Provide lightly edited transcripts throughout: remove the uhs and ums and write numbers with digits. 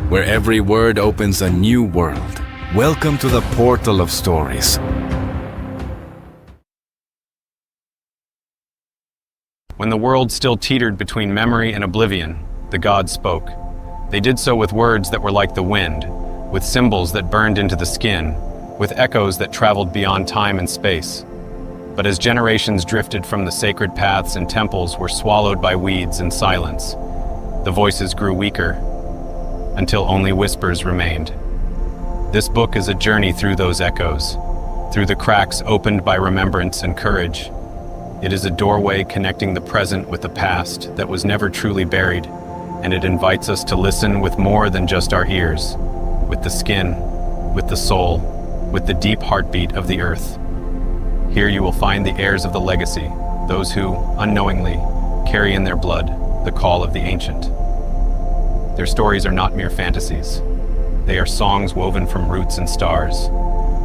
where every word opens a new world. Welcome to the portal of stories. When the world still teetered between memory and oblivion, the gods spoke. They did so with words that were like the wind, with symbols that burned into the skin, with echoes that traveled beyond time and space. But as generations drifted from the sacred paths and temples were swallowed by weeds and silence, the voices grew weaker, until only whispers remained. This book is a journey through those echoes, through the cracks opened by remembrance and courage. It is a doorway connecting the present with the past that was never truly buried, and it invites us to listen with more than just our ears, with the skin, with the soul, with the deep heartbeat of the earth. Here you will find the heirs of the legacy, those who, unknowingly, carry in their blood the call of the ancient. Their stories are not mere fantasies. They are songs woven from roots and stars,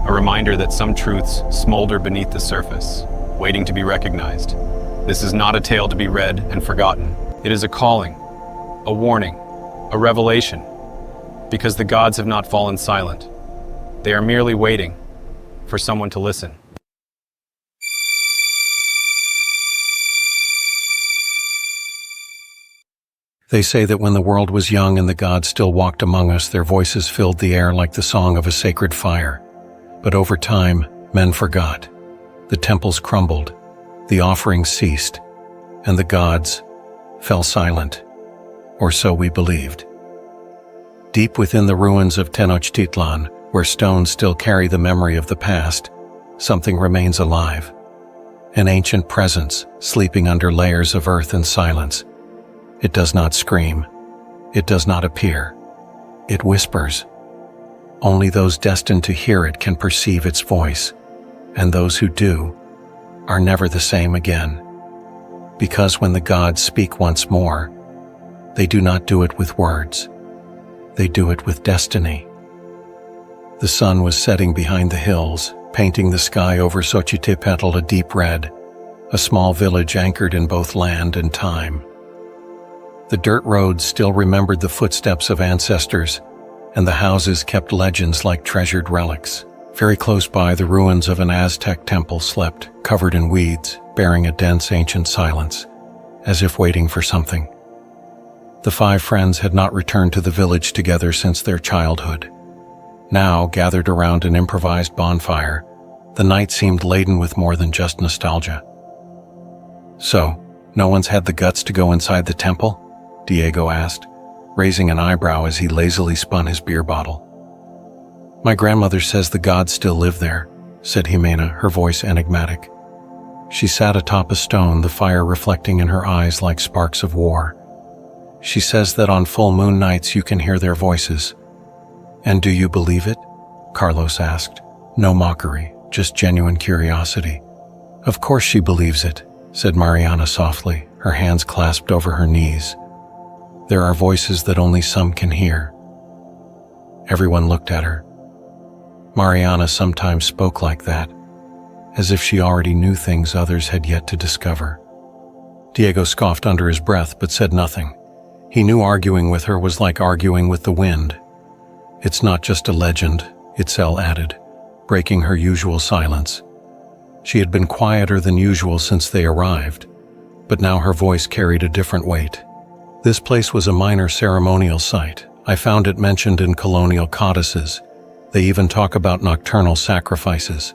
a reminder that some truths smolder beneath the surface, waiting to be recognized. This is not a tale to be read and forgotten. It is a calling, a warning, a revelation, because the gods have not fallen silent. They are merely waiting for someone to listen. They say that when the world was young and the gods still walked among us, their voices filled the air like the song of a sacred fire. But over time, men forgot. The temples crumbled, the offerings ceased, and the gods fell silent, or so we believed. Deep within the ruins of Tenochtitlán, where stones still carry the memory of the past, something remains alive. An ancient presence sleeping under layers of earth and silence. It does not scream. It does not appear. It whispers. Only those destined to hear it can perceive its voice, and those who do are never the same again. Because when the gods speak once more, they do not do it with words. They do it with destiny. The sun was setting behind the hills, painting the sky over Tenochtitlan a deep red, a small village anchored in both land and time. The dirt roads still remembered the footsteps of ancestors, and the houses kept legends like treasured relics. Very close by, the ruins of an Aztec temple slept, covered in weeds, bearing a dense ancient silence, as if waiting for something. The 5 friends had not returned to the village together since their childhood. Now, gathered around an improvised bonfire, the night seemed laden with more than just nostalgia. So, no one's had the guts to go inside the temple? Diego asked, raising an eyebrow as he lazily spun his beer bottle. My grandmother says the gods still live there, said Jimena, her voice enigmatic. She sat atop a stone, the fire reflecting in her eyes like sparks of war. She says that on full moon nights you can hear their voices. And do you believe it? Carlos asked. No mockery, just genuine curiosity. Of course she believes it, said Mariana softly, her hands clasped over her knees. There are voices that only some can hear. Everyone looked at her. Mariana sometimes spoke like that, as if she already knew things others had yet to discover. Diego scoffed under his breath but said nothing. He knew arguing with her was like arguing with the wind. It's not just a legend, Itzel added, breaking her usual silence. She had been quieter than usual since they arrived, but now her voice carried a different weight. This place was a minor ceremonial site. I found it mentioned in colonial codices. They even talk about nocturnal sacrifices.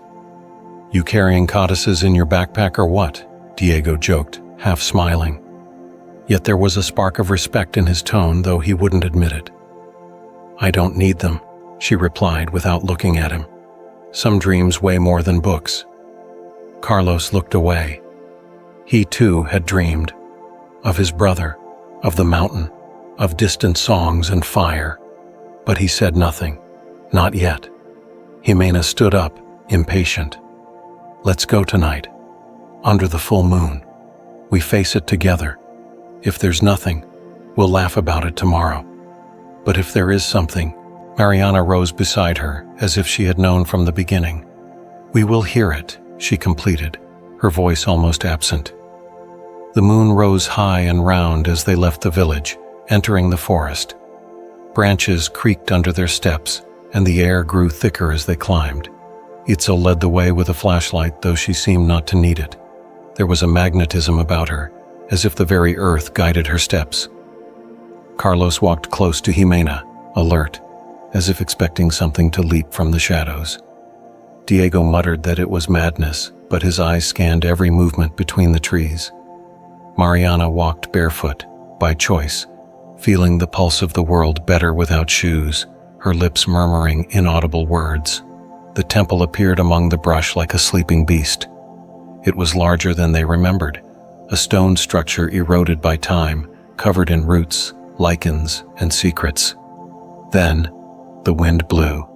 You carrying codices in your backpack or what? Diego joked, half smiling. Yet there was a spark of respect in his tone, though he wouldn't admit it. I don't need them, she replied without looking at him. Some dreams weigh more than books. Carlos looked away. He too had dreamed. Of his brother, of the mountain, of distant songs and fire. But he said nothing. Not yet. Jimena stood up, impatient. Let's go tonight. Under the full moon. We face it together. If there's nothing, we'll laugh about it tomorrow. But if there is something, Mariana rose beside her, as if she had known from the beginning. We will hear it, she completed, her voice almost absent. The moon rose high and round as they left the village, entering the forest. Branches creaked under their steps, and the air grew thicker as they climbed. Itzel led the way with a flashlight, though she seemed not to need it. There was a magnetism about her, as if the very earth guided her steps. Carlos walked close to Jimena, alert, as if expecting something to leap from the shadows. Diego muttered that it was madness, but his eyes scanned every movement between the trees. Mariana walked barefoot, by choice, feeling the pulse of the world better without shoes, her lips murmuring inaudible words. The temple appeared among the brush like a sleeping beast. It was larger than they remembered, a stone structure eroded by time, covered in roots, lichens, and secrets. Then, the wind blew,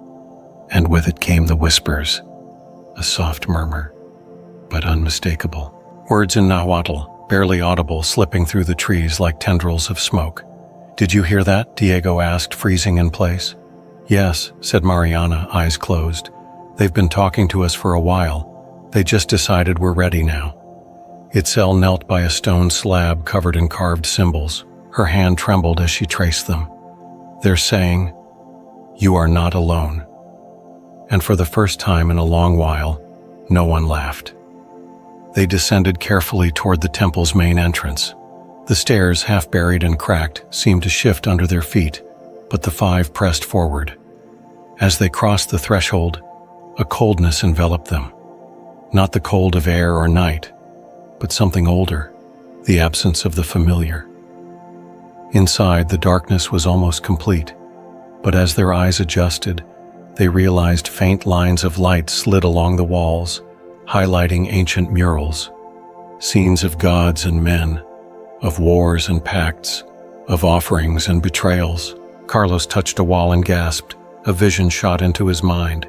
and with it came the whispers, a soft murmur, but unmistakable. Words in Nahuatl, barely audible, slipping through the trees like tendrils of smoke. "Did you hear that?" Diego asked, freezing in place. "Yes," said Mariana, eyes closed. "They've been talking to us for a while. They just decided we're ready now." Itzel knelt by a stone slab covered in carved symbols. Her hand trembled as she traced them. "They're saying, 'You are not alone.'" And for the first time in a long while, no one laughed. They descended carefully toward the temple's main entrance. The stairs, half buried and cracked, seemed to shift under their feet, but the five pressed forward. As they crossed the threshold, a coldness enveloped them. Not the cold of air or night, but something older, the absence of the familiar. Inside, the darkness was almost complete, but as their eyes adjusted, they realized faint lines of light slid along the walls, highlighting ancient murals, scenes of gods and men, of wars and pacts, of offerings and betrayals. Carlos touched a wall and gasped. A vision shot into his mind.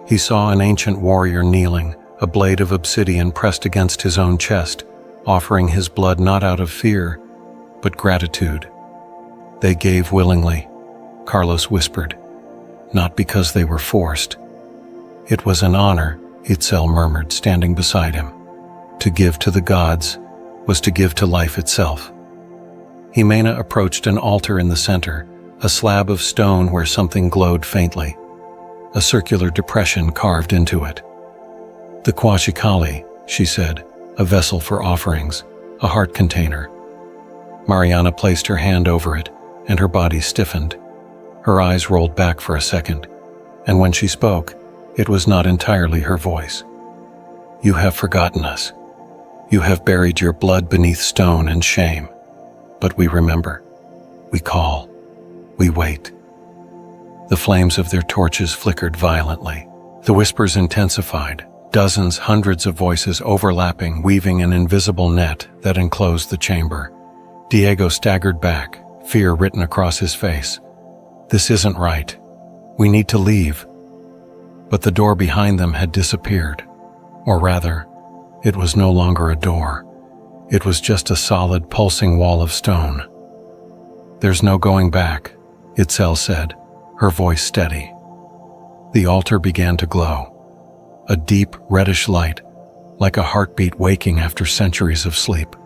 He saw an ancient warrior kneeling, a blade of obsidian pressed against his own chest, offering his blood not out of fear, but gratitude. "They gave willingly," Carlos whispered, "not because they were forced." "It was an honor," Itzel murmured, standing beside him. To give to the gods was to give to life itself. Jimena approached an altar in the center, a slab of stone where something glowed faintly, a circular depression carved into it. "The Quashikali," she said, "a vessel for offerings, a heart container." Mariana placed her hand over it, and her body stiffened. Her eyes rolled back for a second, and when she spoke, it was not entirely her voice. "You have forgotten us. You have buried your blood beneath stone and shame. But we remember. We call. We wait." The flames of their torches flickered violently. The whispers intensified, dozens, hundreds of voices overlapping, weaving an invisible net that enclosed the chamber. Diego staggered back, fear written across his face. "This isn't right. We need to leave." But the door behind them had disappeared. Or rather, it was no longer a door. It was just a solid, pulsing wall of stone. "There's no going back," Itzel said, her voice steady. The altar began to glow. A deep, reddish light, like a heartbeat waking after centuries of sleep.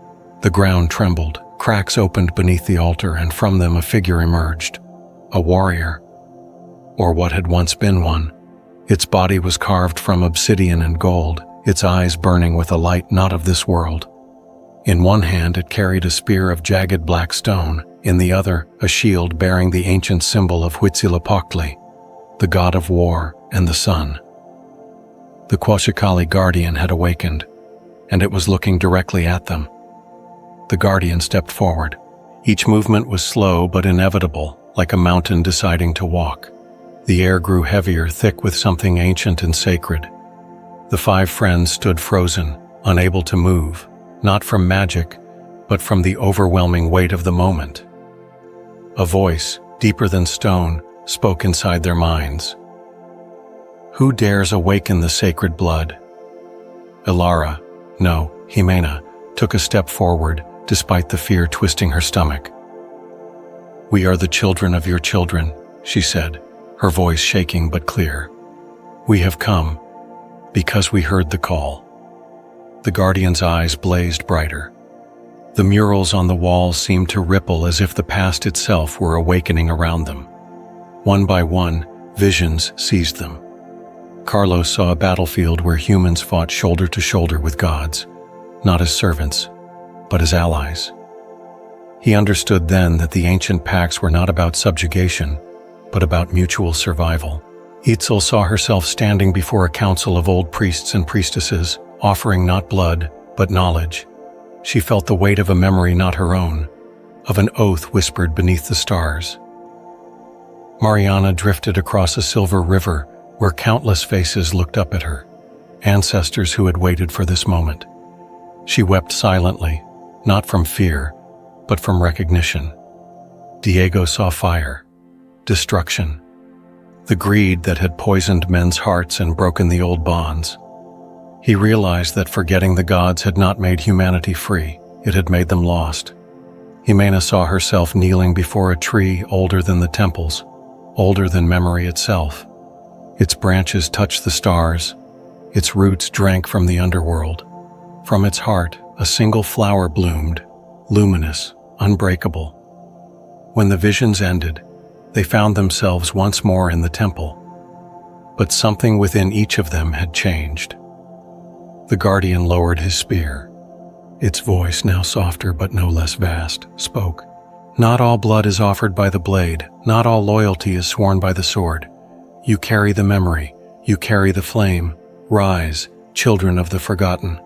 The ground trembled, cracks opened beneath the altar, and from them a figure emerged. A warrior. Or what had once been one. Its body was carved from obsidian and gold, its eyes burning with a light not of this world. In one hand it carried a spear of jagged black stone, in the other a shield bearing the ancient symbol of Huitzilopochtli, the god of war and the sun. The Quashikali guardian had awakened, and it was looking directly at them. The guardian stepped forward. Each movement was slow but inevitable, like a mountain deciding to walk. The air grew heavier, thick with something ancient and sacred. The five friends stood frozen, unable to move, not from magic, but from the overwhelming weight of the moment. A voice, deeper than stone, spoke inside their minds. "Who dares awaken the sacred blood?" Ilara, no, Jimena, took a step forward, despite the fear twisting her stomach. "We are the children of your children," she said, her voice shaking but clear. "We have come because we heard the call." The guardian's eyes blazed brighter. The murals on the walls seemed to ripple as if the past itself were awakening around them. One by one, visions seized them. Carlos saw a battlefield where humans fought shoulder to shoulder with gods, not as servants, but as allies. He understood then that the ancient pacts were not about subjugation, but about mutual survival. Itzel saw herself standing before a council of old priests and priestesses, offering not blood, but knowledge. She felt the weight of a memory not her own, of an oath whispered beneath the stars. Mariana drifted across a silver river where countless faces looked up at her, ancestors who had waited for this moment. She wept silently, not from fear, but from recognition. Diego saw fire, destruction, the greed that had poisoned men's hearts and broken the old bonds. He realized that forgetting the gods had not made humanity free, it had made them lost. Jimena saw herself kneeling before a tree older than the temples, older than memory itself. Its branches touched the stars, its roots drank from the underworld. From its heart, a single flower bloomed, luminous, unbreakable. When the visions ended, they found themselves once more in the temple. But something within each of them had changed. The guardian lowered his spear. Its voice, now softer but no less vast, spoke. Not all blood is offered by the blade, not all loyalty is sworn by the sword. You carry the memory, you carry the flame. Rise, children of the forgotten.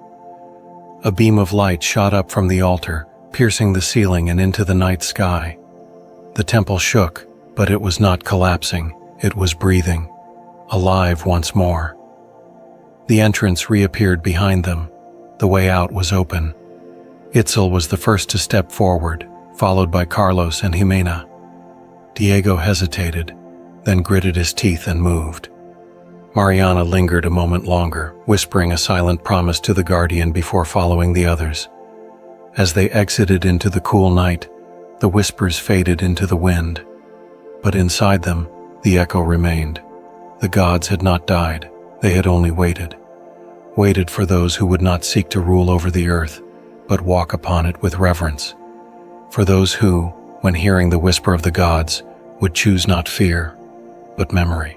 A beam of light shot up from the altar, piercing the ceiling and into the night sky. The temple shook, but it was not collapsing, it was breathing, alive once more. The entrance reappeared behind them. The way out was open. Itzel was the first to step forward, followed by Carlos and Jimena. Diego hesitated, then gritted his teeth and moved. Mariana lingered a moment longer, whispering a silent promise to the guardian before following the others. As they exited into the cool night, the whispers faded into the wind. But inside them, the echo remained. The gods had not died, they had only waited. Waited for those who would not seek to rule over the earth, but walk upon it with reverence. For those who, when hearing the whisper of the gods, would choose not fear, but memory.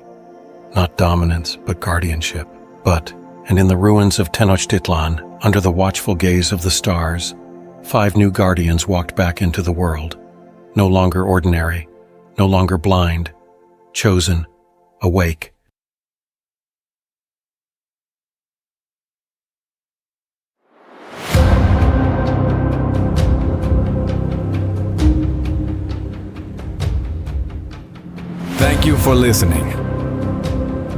Not dominance, but guardianship. But, and in the ruins of Tenochtitlán, under the watchful gaze of the stars, 5 new guardians walked back into the world. No longer ordinary, no longer blind, chosen, awake. Thank you for listening.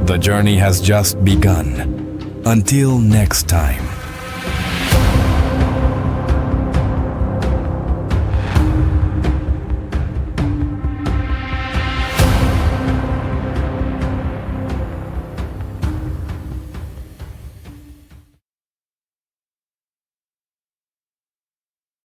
The journey has just begun. Until next time.